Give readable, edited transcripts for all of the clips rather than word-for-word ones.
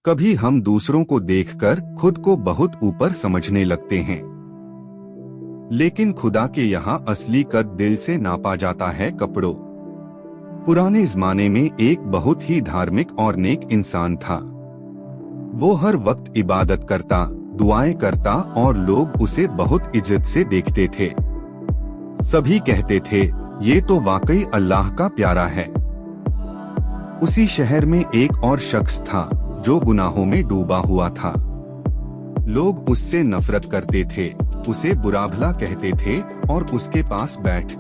कभी हम दूसरों को देखकर खुद को बहुत ऊपर समझने लगते हैं, लेकिन खुदा के यहाँ असली कद दिल से नापा जाता है कपड़ों। पुराने जमाने में एक बहुत ही धार्मिक और नेक इंसान था। वो हर वक्त इबादत करता, दुआएं करता और लोग उसे बहुत इज्जत से देखते थे। सभी कहते थे, ये तो वाकई अल्लाह का प्यारा है। उसी शहर में एक और शख्स था जो गुनाहों में डूबा हुआ था। लोग उससे नफरत करते थे, उसे बुरा भला कहते थे और उसके पास बैठ।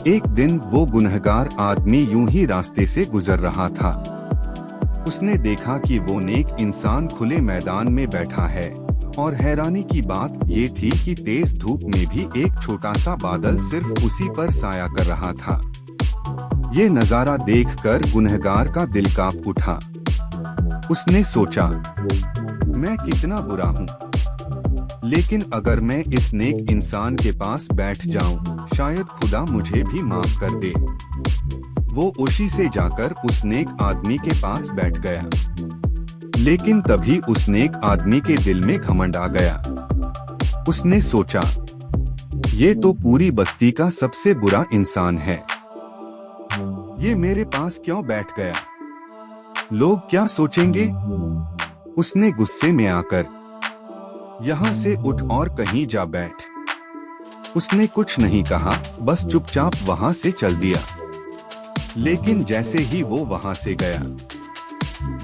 एक दिन वो गुनहगार आदमी यूं ही रास्ते से गुजर रहा था। उसने देखा कि वो नेक इंसान खुले मैदान में बैठा है और हैरानी की बात ये थी कि तेज धूप में भी एक छोटा सा बादल सिर्फ उसी पर साया कर रहा था। ये नजारा देखकर गुनहगार का दिल कांप उठा। उसने सोचा, मैं कितना बुरा हूँ, लेकिन अगर मैं इस नेक इंसान के पास बैठ जाऊं, शायद खुदा मुझे भी माफ कर दे। वो उसी से जाकर उस नेक आदमी के पास बैठ गया, लेकिन तभी उस नेक आदमी के दिल में घमंड आ गया। उसने सोचा, ये तो पूरी बस्ती का सबसे बुरा इंसान है, ये मेरे पास क्यों बैठ गया? लोग क्या सोचेंगे? उसने गुस्से में आकर, यहाँ से उठ और कहीं जा बैठ। उसने कुछ नहीं कहा, बस चुपचाप वहाँ से चल दिया। लेकिन जैसे ही वो वहाँ से गया,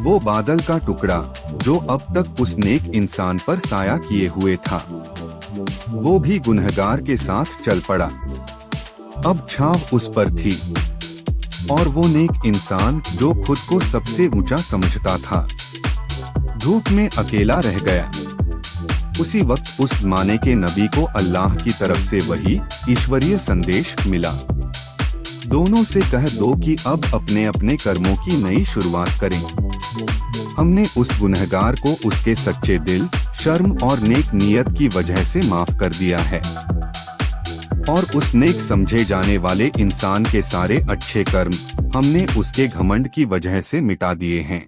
वो बादल का टुकड़ा जो अब तक उस नेक इंसान पर साया किए हुए था, वो भी गुनहगार के साथ चल पड़ा। अब छाव उस पर थी और वो नेक इंसान जो खुद को सबसे ऊंचा समझता था, धूप में अकेला रह गया। उसी वक्त उस जमाने के नबी को अल्लाह की तरफ से वही ईश्वरीय संदेश मिला। दोनों से कह दो कि अब अपने अपने कर्मों की नई शुरुआत करें। हमने उस गुनहगार को उसके सच्चे दिल, शर्म और नेक नीयत की वजह से माफ कर दिया है, और उस नेक समझे जाने वाले इंसान के सारे अच्छे कर्म हमने उसके घमंड की वजह से मिटा दिए हैं।